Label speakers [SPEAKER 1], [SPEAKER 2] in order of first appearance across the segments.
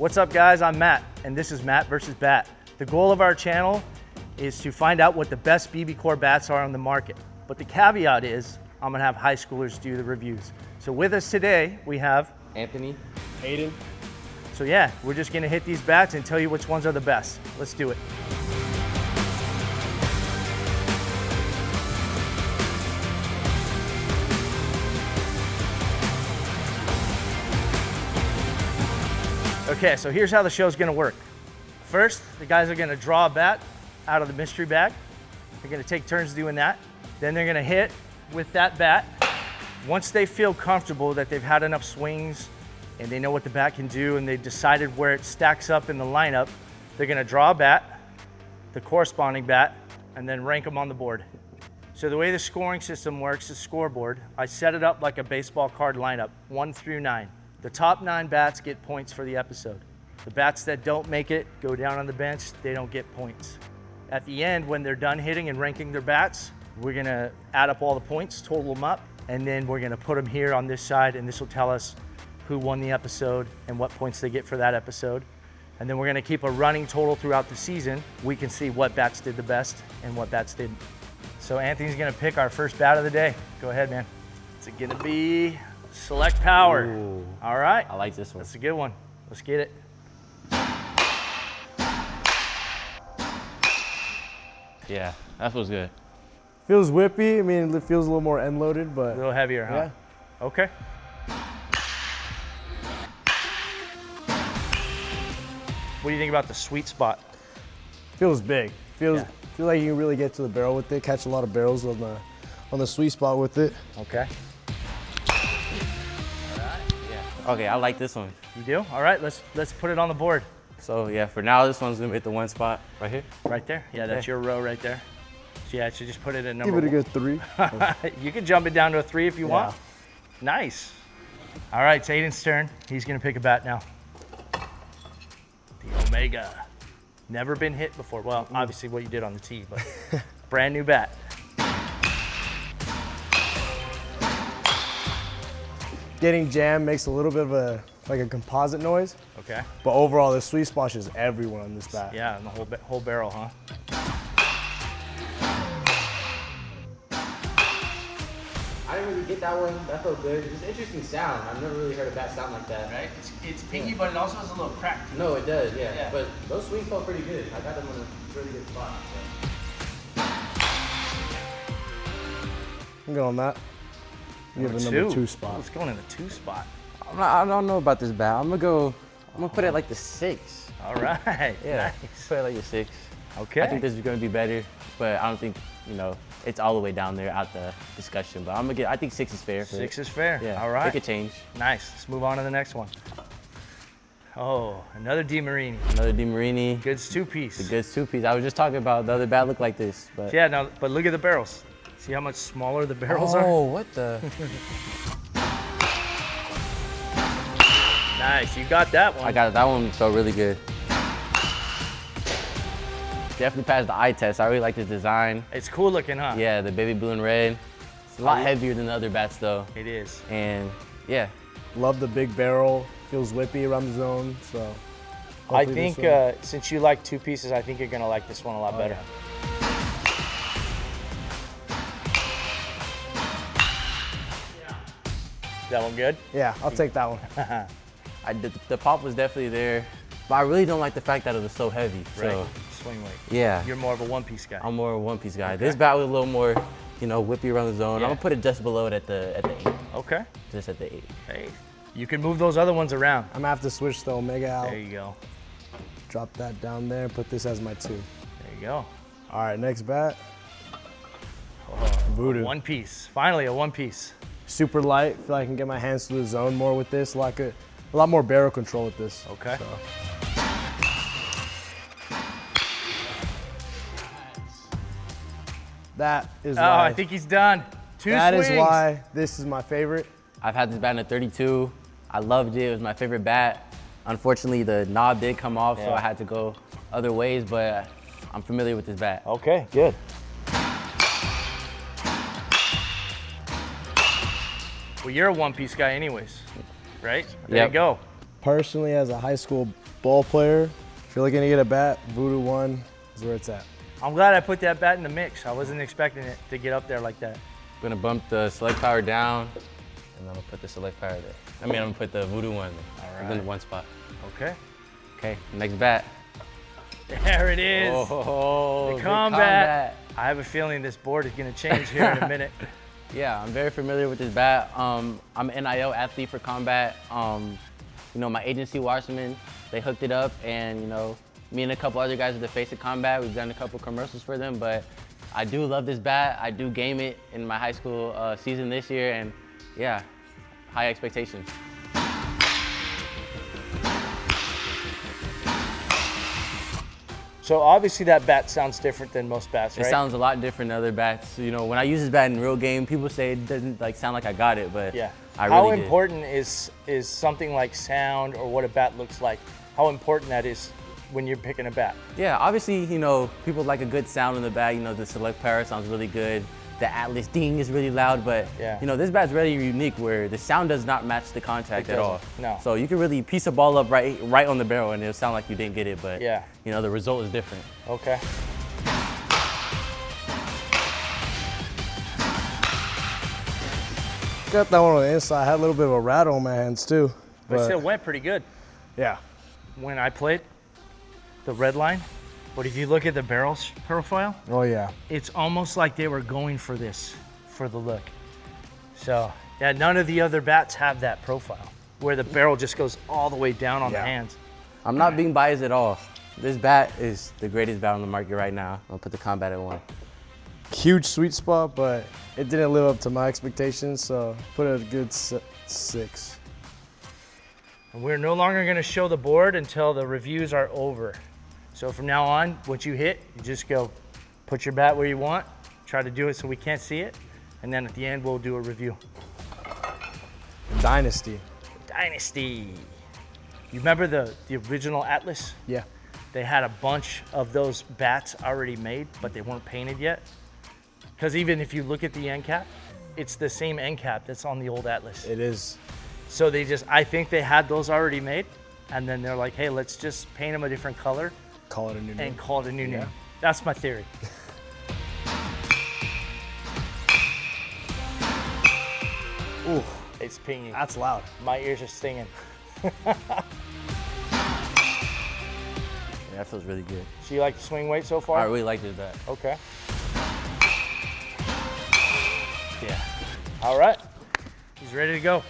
[SPEAKER 1] What's up guys, I'm Matt, and this is Matt vs. Bat. The goal of our channel is to find out what the best BBCOR bats are on the market. But the caveat is, I'm gonna have high schoolers do the reviews. So with us today, we have
[SPEAKER 2] Anthony.
[SPEAKER 3] Aiden.
[SPEAKER 1] So yeah, we're just gonna hit these bats and tell you which ones are the best. Let's do it. Okay, so here's how the show's gonna work. First, the guys are gonna draw a bat out of the mystery bag. They're gonna take turns doing that. Then they're gonna hit with that bat. Once they feel comfortable that they've had enough swings and they know what the bat can do and they've decided where it stacks up in the lineup, they're gonna draw a bat, the corresponding bat, and then rank them on the board. So the way the scoring system works, the scoreboard, I set it up like a baseball card lineup, 1 through 9. The top 9 bats get points for the episode. The bats that don't make it go down on the bench, they don't get points. At the end, when they're done hitting and ranking their bats, we're gonna add up all the points, total them up, and then we're gonna put them here on this side, and this will tell us who won the episode and what points they get for that episode. And then we're gonna keep a running total throughout the season. We can see what bats did the best and what bats didn't. So Anthony's gonna pick our first bat of the day. Go ahead, man. It's gonna be Select Power.
[SPEAKER 2] Ooh,
[SPEAKER 1] all right.
[SPEAKER 2] I like this one.
[SPEAKER 1] That's a good one. Let's get it.
[SPEAKER 2] Yeah, that feels good.
[SPEAKER 3] Feels whippy. I mean, it feels a little more end loaded,
[SPEAKER 1] A
[SPEAKER 3] but
[SPEAKER 1] little heavier, huh?
[SPEAKER 3] yeah.
[SPEAKER 1] Okay. What do you think about the sweet spot?
[SPEAKER 3] Feels big. Feel like you can really get to the barrel with it. Catch a lot of barrels on the sweet spot with it.
[SPEAKER 1] Okay.
[SPEAKER 2] Okay, I like this one.
[SPEAKER 1] You do? All right, let's put it on the board.
[SPEAKER 2] So yeah, for now, this one's gonna hit the one spot right here.
[SPEAKER 1] Right there? Yeah, that's
[SPEAKER 2] Okay.
[SPEAKER 1] your row right there. So yeah, I should just put it at number
[SPEAKER 3] Give it a good 3.
[SPEAKER 1] one. You can jump it down to a 3 if you want. Nice. All right, it's Aiden's turn. He's gonna pick a bat now. The Omega. Never been hit before. Well, obviously what you did on the tee, but brand new bat.
[SPEAKER 3] Getting jammed makes a little bit of a composite noise,
[SPEAKER 1] Okay.
[SPEAKER 3] but overall the sweet spot is everyone on this bat.
[SPEAKER 1] Yeah, and the whole barrel, huh?
[SPEAKER 2] I didn't really get that one. That felt good. It's an interesting sound. I've never really heard a bat sound like that.
[SPEAKER 1] Right? It's pinky, but it also has a little crack.
[SPEAKER 2] No, it does. Yeah.
[SPEAKER 1] Yeah.
[SPEAKER 2] But those swings felt pretty good. I got them in a really good spot. So.
[SPEAKER 3] I'm good on that. You have a number 2 spot.
[SPEAKER 1] Oh, it's going in the 2 spot.
[SPEAKER 2] I don't know about this bat. I'm gonna put it like the 6.
[SPEAKER 1] All right.
[SPEAKER 2] Yeah.
[SPEAKER 1] Nice.
[SPEAKER 2] Put it like the 6.
[SPEAKER 1] Okay.
[SPEAKER 2] I think this is gonna be better, but I don't think it's all the way down there out the discussion. But I think 6 is fair. For
[SPEAKER 1] 6 is fair.
[SPEAKER 2] Yeah.
[SPEAKER 1] All right.
[SPEAKER 2] It could change.
[SPEAKER 1] Nice. Let's move on to the next one. Oh, another DeMarini.
[SPEAKER 2] Another DeMarini.
[SPEAKER 1] Goods 2-piece.
[SPEAKER 2] The good 2-piece. I was just talking about the other bat looked like this, but.
[SPEAKER 1] Yeah, now, but look at the barrels. See how much smaller the barrels are?
[SPEAKER 2] Oh, what the?
[SPEAKER 1] Nice, you got that one.
[SPEAKER 2] I got it. That one felt really good. Definitely passed the eye test. I really like the design.
[SPEAKER 1] It's cool looking, huh?
[SPEAKER 2] Yeah, the baby blue and red. It's a lot heavier than the other bats though.
[SPEAKER 1] It is.
[SPEAKER 2] And yeah.
[SPEAKER 3] Love the big barrel. Feels whippy around the zone. So
[SPEAKER 1] I
[SPEAKER 3] hopefully
[SPEAKER 1] think
[SPEAKER 3] this one-
[SPEAKER 1] since you like 2 pieces, I think you're gonna like this one a lot better.
[SPEAKER 3] yeah.
[SPEAKER 1] That one good?
[SPEAKER 3] Yeah, I'll take that one.
[SPEAKER 2] The pop was definitely there, but I really don't like the fact that it was so heavy.
[SPEAKER 1] Right.
[SPEAKER 2] So
[SPEAKER 1] Swing weight.
[SPEAKER 2] yeah,
[SPEAKER 1] You're more of a 1-piece guy.
[SPEAKER 2] I'm more of a 1-piece guy. This bat was a little more, whippy around the zone.
[SPEAKER 1] Yeah.
[SPEAKER 2] I'm gonna put it just below it at the 8.
[SPEAKER 1] Okay.
[SPEAKER 2] Just at the 8.
[SPEAKER 1] Hey, you can move those other ones around.
[SPEAKER 3] I'm gonna have to switch the Omega out.
[SPEAKER 1] There you go.
[SPEAKER 3] Drop that down there. Put this as my 2.
[SPEAKER 1] There you go.
[SPEAKER 3] All right, next bat.
[SPEAKER 1] Oh,
[SPEAKER 3] Voodoo.
[SPEAKER 1] 1-piece. Finally, a 1-piece.
[SPEAKER 3] Super light. Feel like I can get my hands to the zone more with this. A lot more barrel control with this.
[SPEAKER 1] Okay.
[SPEAKER 3] So. That is
[SPEAKER 1] Oh,
[SPEAKER 3] why.
[SPEAKER 1] I think he's done. 2
[SPEAKER 3] that
[SPEAKER 1] swings.
[SPEAKER 3] is why this is my favorite.
[SPEAKER 2] I've had this bat in a 32. I loved it. It was my favorite bat. Unfortunately, the knob did come off, so
[SPEAKER 1] Yeah.
[SPEAKER 2] I had to go other ways, but I'm familiar with this bat.
[SPEAKER 1] Okay, good. Well, you're a 1-piece guy anyways, right? There
[SPEAKER 2] Yep.
[SPEAKER 1] you go.
[SPEAKER 3] Personally, as a high school ball player, if you're looking to get a bat, Voodoo 1 is where it's at.
[SPEAKER 1] I'm glad I put that bat in the mix. I wasn't expecting it to get up there like that.
[SPEAKER 2] I'm gonna bump the select power down, and I'm gonna put the select power there. I'm gonna put the Voodoo 1 in the one spot.
[SPEAKER 1] Okay.
[SPEAKER 2] Okay, next bat.
[SPEAKER 1] There it is.
[SPEAKER 2] Oh,
[SPEAKER 1] the
[SPEAKER 2] big
[SPEAKER 1] combat. I have a feeling this board is gonna change here in a minute.
[SPEAKER 2] Yeah, I'm very familiar with this bat. I'm an NIL athlete for combat. You know, my agency Watchman, they hooked it up, and you know, me and a couple other guys at the face of combat, we've done a couple commercials for them, but I do love this bat. I do game it in my high school season this year, and yeah, high expectations.
[SPEAKER 1] So obviously that bat sounds different than most bats, right?
[SPEAKER 2] It sounds a lot different than other bats. You know, when I use this bat in real game, people say it doesn't like sound like I got it, but
[SPEAKER 1] yeah.
[SPEAKER 2] I
[SPEAKER 1] How
[SPEAKER 2] really
[SPEAKER 1] important is something like sound or what a bat looks like? How important that is when you're picking a bat?
[SPEAKER 2] Yeah, obviously, you know, people like a good sound in the bat. You know, the select power sounds really good. The Atlas ding is really loud, but
[SPEAKER 1] yeah.
[SPEAKER 2] you know, this bat's really unique where the sound does not match the contact at all.
[SPEAKER 1] No.
[SPEAKER 2] So you can really piece a ball up right on the barrel and it'll sound like you didn't get it, but
[SPEAKER 1] yeah.
[SPEAKER 2] you know, the result is different.
[SPEAKER 1] Okay.
[SPEAKER 3] Got that one on the inside. I had a little bit of a rattle in my hands too.
[SPEAKER 1] But it still went pretty good.
[SPEAKER 3] Yeah.
[SPEAKER 1] When I played the red line, but if you look at the barrel's profile,
[SPEAKER 3] Oh yeah.
[SPEAKER 1] it's almost like they were going for this, for the look. So yeah, none of the other bats have that profile, where the barrel just goes all the way down on the hands.
[SPEAKER 2] I'm not being biased at all. This bat is the greatest bat on the market right now. I'll put the combat at 1.
[SPEAKER 3] Huge sweet spot, but it didn't live up to my expectations, so put it at a good 6.
[SPEAKER 1] And we're no longer gonna show the board until the reviews are over. So from now on, once you hit, you just go put your bat where you want, try to do it so we can't see it, and then at the end, we'll do a review.
[SPEAKER 3] Dynasty.
[SPEAKER 1] Dynasty. You remember the original Atlas?
[SPEAKER 3] Yeah.
[SPEAKER 1] They had a bunch of those bats already made, but they weren't painted yet. Because even if you look at the end cap, it's the same end cap that's on the old Atlas.
[SPEAKER 3] It is.
[SPEAKER 1] So I think they had those already made, and then they're like, hey, let's just paint them a different color.
[SPEAKER 3] Call it a new name.
[SPEAKER 1] And call it a new name. That's my theory.
[SPEAKER 3] Ooh,
[SPEAKER 1] It's pinging.
[SPEAKER 3] that's loud.
[SPEAKER 1] My ears are stinging.
[SPEAKER 2] Yeah, that feels really good.
[SPEAKER 1] So you like the swing weight so far?
[SPEAKER 2] I really like this bat.
[SPEAKER 1] Okay. Yeah. All right. He's ready to go.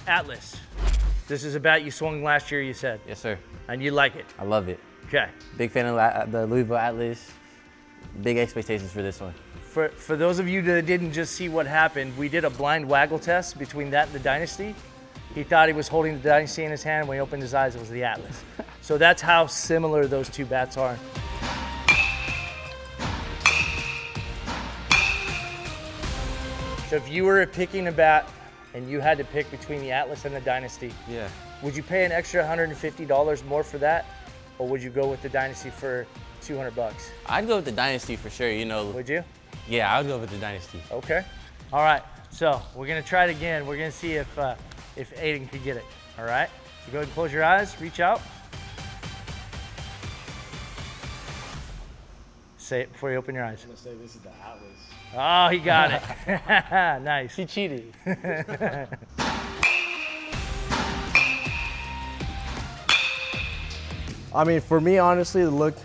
[SPEAKER 1] Atlas. This is a bat you swung last year, you said.
[SPEAKER 2] Yes, sir.
[SPEAKER 1] And you like it.
[SPEAKER 2] I love it.
[SPEAKER 1] Okay.
[SPEAKER 2] Big fan of the Louisville Atlas. Big expectations for this one.
[SPEAKER 1] For those of you that didn't just see what happened, we did a blind waggle test between that and the Dynasty. He thought he was holding the Dynasty in his hand. When he opened his eyes, it was the Atlas. So that's how similar those two bats are. So if you were picking a bat and you had to pick between the Atlas and the Dynasty,
[SPEAKER 2] Yeah.
[SPEAKER 1] would you pay an extra $150 more for that? Or would you go with the Dynasty for 200 bucks?
[SPEAKER 2] I'd go with the Dynasty for sure, you know.
[SPEAKER 1] Would you?
[SPEAKER 2] Yeah, I would go with the Dynasty.
[SPEAKER 1] Okay. All right. So we're gonna try it again. We're gonna see if Aiden could get it. All right. So go ahead and close your eyes. Reach out. Say it before you open your eyes.
[SPEAKER 3] I'm gonna say this is the Atlas.
[SPEAKER 1] Oh, he got it. Nice.
[SPEAKER 2] He cheated.
[SPEAKER 3] I mean, for me, honestly, the look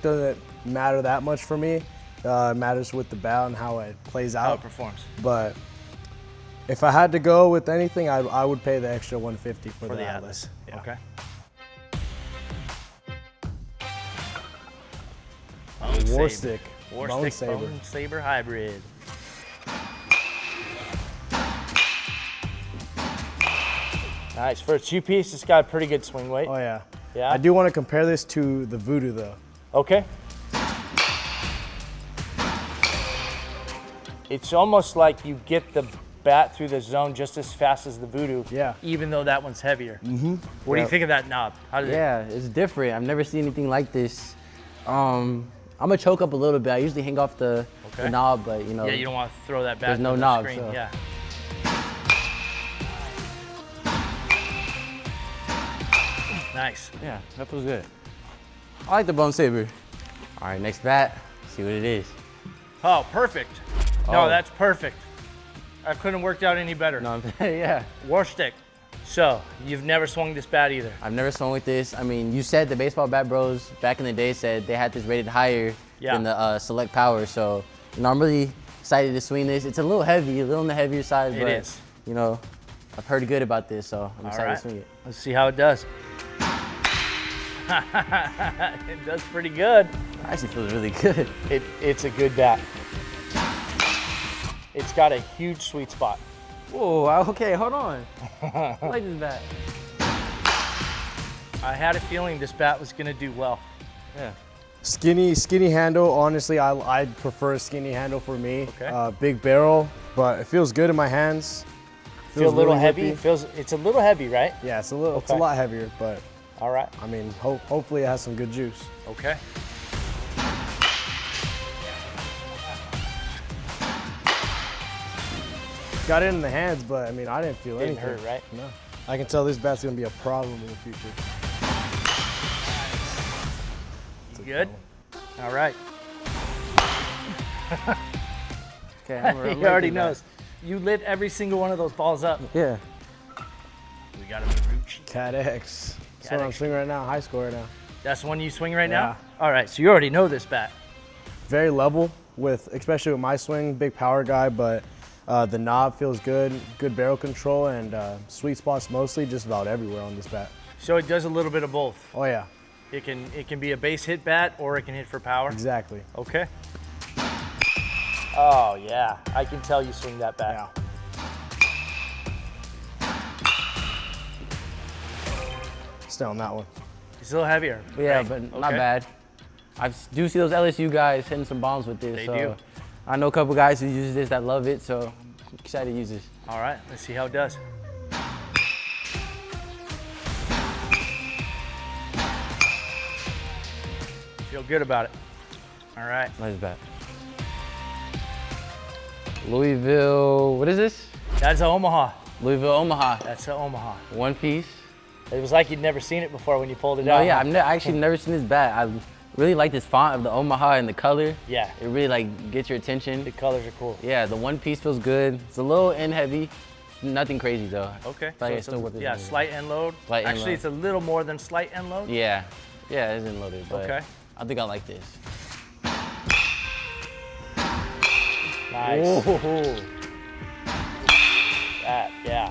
[SPEAKER 3] doesn't matter that much for me. It matters with the bat and how it plays
[SPEAKER 1] How it
[SPEAKER 3] out.
[SPEAKER 1] performs.
[SPEAKER 3] But if I had to go with anything, I would pay the extra $150 for the Atlas. Yeah.
[SPEAKER 1] Okay.
[SPEAKER 3] War stick.
[SPEAKER 1] War
[SPEAKER 3] Bone
[SPEAKER 1] stick
[SPEAKER 3] saber.
[SPEAKER 1] bone saber hybrid. Nice. For a two-piece, it's got a pretty good swing weight.
[SPEAKER 3] Oh yeah.
[SPEAKER 1] Yeah?
[SPEAKER 3] I do want to compare this to the Voodoo though.
[SPEAKER 1] Okay. It's almost like you get the bat through the zone just as fast as the Voodoo.
[SPEAKER 3] Yeah.
[SPEAKER 1] Even though that one's heavier. Mm-hmm. What do you
[SPEAKER 3] Yeah.
[SPEAKER 1] think of that knob? How does
[SPEAKER 2] Yeah, it's different. I've never seen anything like this. I'm gonna choke up a little bit. I usually hang off the knob, but you know.
[SPEAKER 1] Yeah, you don't want to throw that back
[SPEAKER 2] There's no
[SPEAKER 1] on the
[SPEAKER 2] knob,
[SPEAKER 1] screen.
[SPEAKER 2] so.
[SPEAKER 1] Yeah. Nice.
[SPEAKER 2] Yeah, that feels good. I like the bone saber. All right, next bat. See what it is.
[SPEAKER 1] Oh, perfect. No,
[SPEAKER 2] Oh.
[SPEAKER 1] that's perfect. I couldn't worked out any better.
[SPEAKER 2] No, yeah.
[SPEAKER 1] War stick. So, you've never swung this bat either.
[SPEAKER 2] I've never swung with this. I mean, you said the baseball bat bros back in the day said they had this rated higher than the Select Power. So, you know, I'm really excited to swing this. It's a little heavy, a little on the heavier side,
[SPEAKER 1] It
[SPEAKER 2] but
[SPEAKER 1] is.
[SPEAKER 2] you know, I've heard good about this, so I'm excited to swing it.
[SPEAKER 1] Let's see how it does. It does pretty good.
[SPEAKER 2] It actually feels really good.
[SPEAKER 1] It's a good bat. It's got a huge sweet spot.
[SPEAKER 2] Whoa, okay, hold on. I like this bat.
[SPEAKER 1] I had a feeling this bat was gonna do well.
[SPEAKER 2] Yeah.
[SPEAKER 3] Skinny handle. Honestly, I prefer a skinny handle for me.
[SPEAKER 1] Okay.
[SPEAKER 3] Big barrel, but it feels good in my hands.
[SPEAKER 1] Feel a little
[SPEAKER 3] really
[SPEAKER 1] heavy.
[SPEAKER 3] grippy.
[SPEAKER 1] It's a little heavy, right?
[SPEAKER 3] Yeah, it's a little. It's a
[SPEAKER 1] Okay.
[SPEAKER 3] lot heavier, but
[SPEAKER 1] All right.
[SPEAKER 3] I mean, hopefully it has some good juice.
[SPEAKER 1] Okay.
[SPEAKER 3] Got it in the hands, but I mean, I didn't feel
[SPEAKER 1] Didn't
[SPEAKER 3] anything.
[SPEAKER 1] hurt, right?
[SPEAKER 3] No. I can tell this bat's gonna be a problem in the future.
[SPEAKER 1] You good? All right.
[SPEAKER 2] Okay,
[SPEAKER 1] He already knows. You lit every single one of those balls up.
[SPEAKER 2] Yeah.
[SPEAKER 1] We got a Marucci.
[SPEAKER 3] Cat X. That's what I'm
[SPEAKER 1] X.
[SPEAKER 3] swinging right now. High score right now.
[SPEAKER 1] That's the one you swing right
[SPEAKER 3] Yeah.
[SPEAKER 1] now? All right, so you already know this bat.
[SPEAKER 3] Very level especially with my swing. Big power guy, but the knob feels good. Good barrel control and sweet spots mostly just about everywhere on this bat.
[SPEAKER 1] So it does a little bit of both.
[SPEAKER 3] Oh yeah,
[SPEAKER 1] It can be a base hit bat or it can hit for power.
[SPEAKER 3] exactly.
[SPEAKER 1] Okay. Oh yeah, I can tell you swing that bat.
[SPEAKER 3] Yeah. Stay on that one.
[SPEAKER 1] It's a little heavier.
[SPEAKER 2] Yeah,
[SPEAKER 1] right?
[SPEAKER 2] but
[SPEAKER 1] Okay.
[SPEAKER 2] not bad. I do see those LSU guys hitting some bombs with this.
[SPEAKER 1] They
[SPEAKER 2] so
[SPEAKER 1] do.
[SPEAKER 2] I know a couple guys who use this that love it, so I'm excited to use this.
[SPEAKER 1] All right, let's see how it does. Feel good about it. All right.
[SPEAKER 2] Nice bat. Louisville, what is this?
[SPEAKER 1] That's an Omaha.
[SPEAKER 2] Louisville, Omaha.
[SPEAKER 1] That's an Omaha.
[SPEAKER 2] One piece.
[SPEAKER 1] It was like you'd never seen it before when you pulled it
[SPEAKER 2] No,
[SPEAKER 1] out.
[SPEAKER 2] yeah,
[SPEAKER 1] huh?
[SPEAKER 2] I've actually never seen this bat. I really like this font of the Omaha and the color.
[SPEAKER 1] Yeah,
[SPEAKER 2] It really like gets your attention.
[SPEAKER 1] the colors are cool.
[SPEAKER 2] Yeah, the one piece feels good. It's a little end heavy. Nothing crazy though.
[SPEAKER 1] Okay.
[SPEAKER 2] Like
[SPEAKER 1] so
[SPEAKER 2] it's still worth it.
[SPEAKER 1] yeah, slight end load.
[SPEAKER 2] Slight end
[SPEAKER 1] Actually,
[SPEAKER 2] load.
[SPEAKER 1] it's a little more than slight end load.
[SPEAKER 2] Yeah, yeah, it isn't loaded, but
[SPEAKER 1] Okay.
[SPEAKER 2] I think I like this.
[SPEAKER 1] Nice.
[SPEAKER 2] Whoa.
[SPEAKER 1] That, yeah.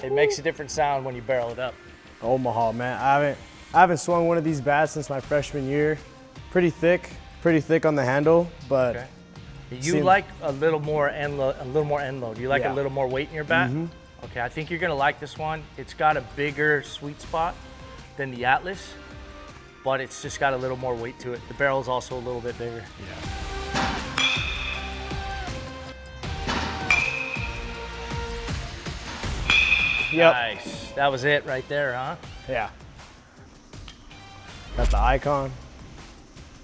[SPEAKER 1] It makes a different sound when you barrel it up.
[SPEAKER 3] Omaha, man. I haven't swung one of these bats since my freshman year. Pretty thick on the handle, but
[SPEAKER 1] Okay. You
[SPEAKER 3] Seem-
[SPEAKER 1] like a little more end load. You like
[SPEAKER 3] Yeah.
[SPEAKER 1] a little more weight in your bat. Okay, I think you're gonna like this one. It's got a bigger sweet spot than the Atlas, but it's just got a little more weight to it. The barrel's also a little bit bigger.
[SPEAKER 3] yep,
[SPEAKER 1] Nice. That was it right there, huh?
[SPEAKER 3] yeah. Got the icon,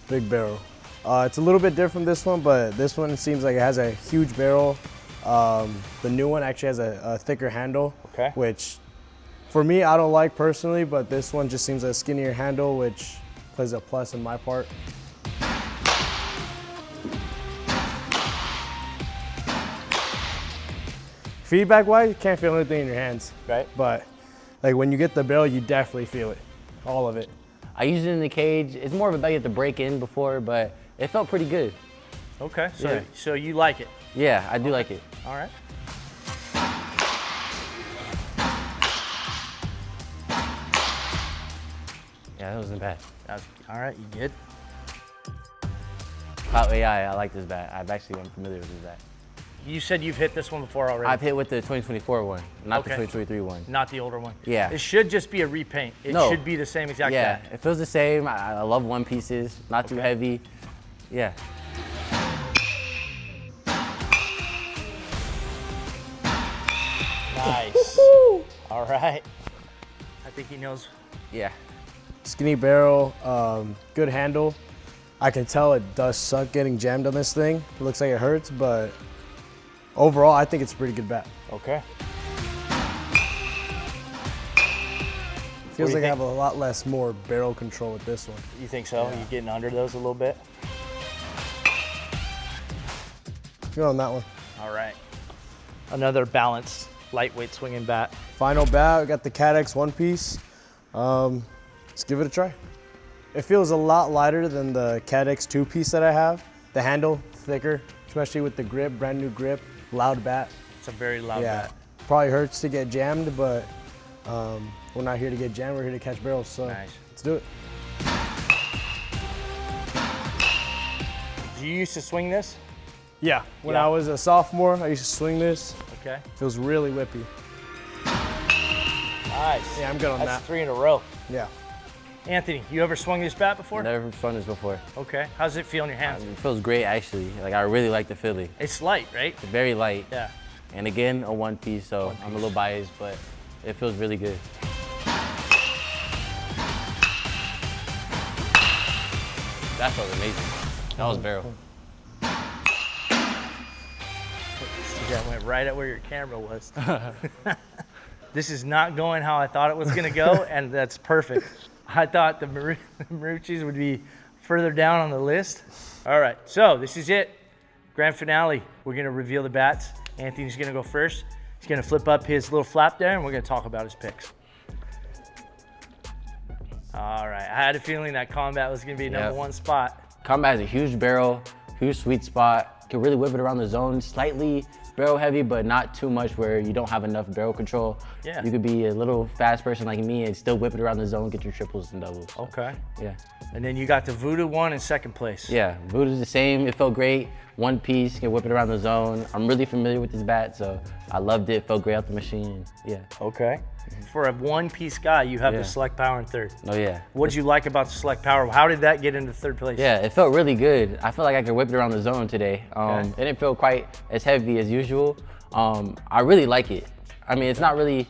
[SPEAKER 3] big barrel. It's a little bit different from this one, but this one seems like it has a huge barrel. The new one actually has a thicker handle,
[SPEAKER 1] Okay.
[SPEAKER 3] which for me, I don't like personally, but this one just seems a skinnier handle, which plays a plus in my part. Feedback-wise, you can't feel anything in your hands,
[SPEAKER 1] Right.
[SPEAKER 3] but like when you get the barrel, you definitely feel it, all of it.
[SPEAKER 2] I used it in the cage. It's more of a bat you have to break in before, but it felt pretty good.
[SPEAKER 1] Okay.
[SPEAKER 2] Yeah.
[SPEAKER 1] So you like it.
[SPEAKER 2] Yeah, I do like it.
[SPEAKER 1] All right.
[SPEAKER 2] Yeah, that wasn't bad.
[SPEAKER 1] All right. You good?
[SPEAKER 2] Cloud AI, I like this bat. I'm familiar with this bat.
[SPEAKER 1] You said you've hit this one before already.
[SPEAKER 2] I've hit with the 2024 one, not
[SPEAKER 1] Okay.
[SPEAKER 2] the 2023 one.
[SPEAKER 1] Not the older one.
[SPEAKER 2] Yeah.
[SPEAKER 1] It should just be a repaint. It
[SPEAKER 2] No.
[SPEAKER 1] should be the same exact
[SPEAKER 2] Yeah,
[SPEAKER 1] bat.
[SPEAKER 2] it feels the same. I love one pieces, not too
[SPEAKER 1] Okay.
[SPEAKER 2] heavy. Yeah.
[SPEAKER 1] Nice. All right. I think he knows.
[SPEAKER 2] Yeah.
[SPEAKER 3] Skinny barrel, good handle. I can tell it does suck getting jammed on this thing. It looks like it hurts, but overall, I think it's a pretty good bat.
[SPEAKER 1] Okay.
[SPEAKER 3] Feels
[SPEAKER 1] do you
[SPEAKER 3] like I
[SPEAKER 1] think?
[SPEAKER 3] have a lot less more barrel control with this one.
[SPEAKER 1] You think so?
[SPEAKER 3] Yeah.
[SPEAKER 1] You getting under those a little bit?
[SPEAKER 3] Good on that one.
[SPEAKER 1] All right. Another balanced, lightweight swinging bat.
[SPEAKER 3] Final bat, we got the Cadex one piece. Let's give it a try. It feels a lot lighter than the Cadex two piece that I have. The handle, thicker, especially with the grip, brand new grip, loud bat.
[SPEAKER 1] It's a very loud
[SPEAKER 3] Yeah,
[SPEAKER 1] bat.
[SPEAKER 3] probably hurts to get jammed, but we're not here to get jammed, we're here to catch barrels, so
[SPEAKER 1] Nice.
[SPEAKER 3] let's do it.
[SPEAKER 1] Do you used to swing this?
[SPEAKER 3] Yeah, when
[SPEAKER 1] Yeah.
[SPEAKER 3] I was a sophomore, I used to swing this.
[SPEAKER 1] Okay.
[SPEAKER 3] Feels really whippy.
[SPEAKER 1] Nice.
[SPEAKER 3] Yeah, I'm good on
[SPEAKER 1] That's
[SPEAKER 3] that.
[SPEAKER 1] 3 in a row.
[SPEAKER 3] Yeah.
[SPEAKER 1] Anthony, you ever swung this bat before?
[SPEAKER 2] Never swung this before.
[SPEAKER 1] Okay. How's it feel in your hands?
[SPEAKER 2] It feels great, actually. Like, I really like the feeling.
[SPEAKER 1] It's light, right?
[SPEAKER 2] It's very light.
[SPEAKER 1] Yeah.
[SPEAKER 2] And again, a one piece, so I'm a little biased, but it feels really good. That felt amazing. That was barrel.
[SPEAKER 1] That went right at where your camera was. This is not going how I thought it was going to go, and that's perfect. I thought the Maruccis would be further down on the list. All right, so this is it. Grand finale. We're going to reveal the bats. Anthony's going to go first. He's going to flip up his little flap there, and we're going to talk about his picks. All right, I had a feeling that combat was going to be number one spot.
[SPEAKER 2] Combat has a huge barrel, huge sweet spot. Can really whip it around the zone. Slightly barrel heavy, but not too much where you don't have enough barrel control.
[SPEAKER 1] Yeah.
[SPEAKER 2] You could be a little fast person like me and still whip it around the zone, get your triples and doubles.
[SPEAKER 1] Okay.
[SPEAKER 2] Yeah.
[SPEAKER 1] And then you got the Voodoo one in second place.
[SPEAKER 2] Yeah, Voodoo's the same. It felt great. One piece, can whip it around the zone. I'm really familiar with this bat, so I loved it. Felt great out the machine. Yeah.
[SPEAKER 1] Okay. For a one-piece guy, you have
[SPEAKER 2] Yeah.
[SPEAKER 1] the Select Power in third.
[SPEAKER 2] Oh yeah.
[SPEAKER 1] What did you like about the Select Power? How did that get into third place?
[SPEAKER 2] Yeah, it felt really good. I feel like I could whip it around the zone today.
[SPEAKER 1] Okay.
[SPEAKER 2] It didn't feel quite as heavy as usual. I really like it. I mean, it's not really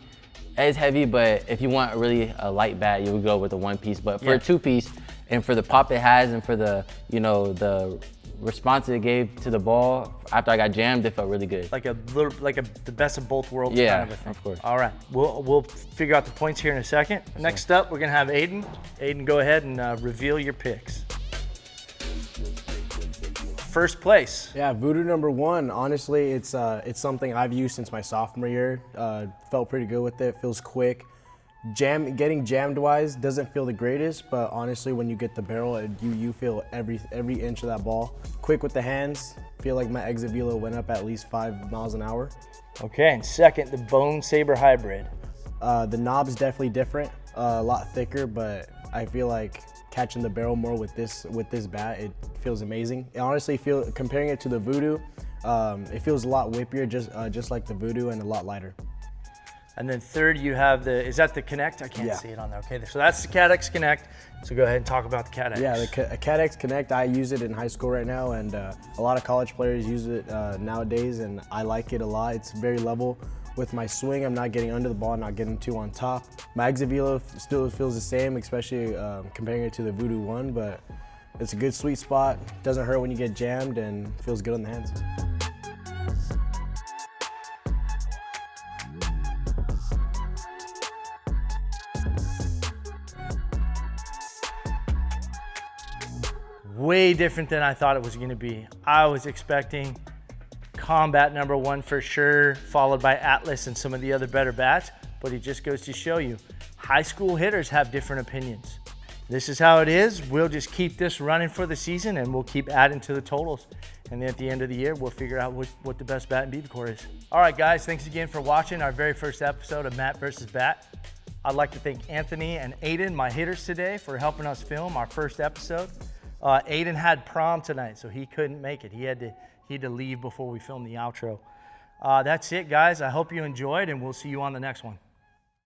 [SPEAKER 2] as heavy, but if you want really a light bat, you would go with a one piece. But for a two piece, and for the pop it has, and for the, the response it gave to the ball after I got jammed, it felt really good.
[SPEAKER 1] Like the best of both worlds
[SPEAKER 2] Yeah,
[SPEAKER 1] kind of a thing.
[SPEAKER 2] of course.
[SPEAKER 1] All right, we'll figure out the points here in a second. Next up, we're gonna have Aiden. Aiden, go ahead and reveal your picks. First place.
[SPEAKER 3] Yeah, Voodoo number one. Honestly, it's something I've used since my sophomore year. Felt pretty good with it. Feels quick. Getting jammed wise doesn't feel the greatest, but honestly, when you get the barrel, you feel every inch of that ball. Quick with the hands. Feel like my exit velo went up at least 5 miles an hour.
[SPEAKER 1] Okay, and second, the Bone Saber Hybrid.
[SPEAKER 3] The knob's definitely different, a lot thicker, but I feel like catching the barrel more with this bat, it feels amazing. It honestly comparing it to the Voodoo, it feels a lot whippier, just like the Voodoo, and a lot lighter.
[SPEAKER 1] And then third, you have is that the Connect? I can't
[SPEAKER 3] Yeah.
[SPEAKER 1] see it on there. Okay, so that's the Cadex Connect. So go ahead and talk about the Cadex.
[SPEAKER 3] Yeah, the Cadex Connect, I use it in high school right now, and a lot of college players use it nowadays, and I like it a lot. It's very level with my swing. I'm not getting under the ball, not getting too on top. My exit velo still feels the same, especially comparing it to the Voodoo one, but it's a good sweet spot. Doesn't hurt when you get jammed, and feels good on the hands.
[SPEAKER 1] Way different than I thought it was gonna be. I was expecting Combat number one for sure, followed by Atlas and some of the other better bats, but it just goes to show you, high school hitters have different opinions. This is how it is. We'll just keep this running for the season, and we'll keep adding to the totals. And then at the end of the year, we'll figure out what the best bat in BBCOR is. All right, guys, thanks again for watching our very first episode of Matt versus Bat. I'd like to thank Anthony and Aiden, my hitters today, for helping us film our first episode. Aiden had prom tonight, so he couldn't make it. He had to leave before we filmed the outro. That's it, guys. I hope you enjoyed, and we'll see you on the next one.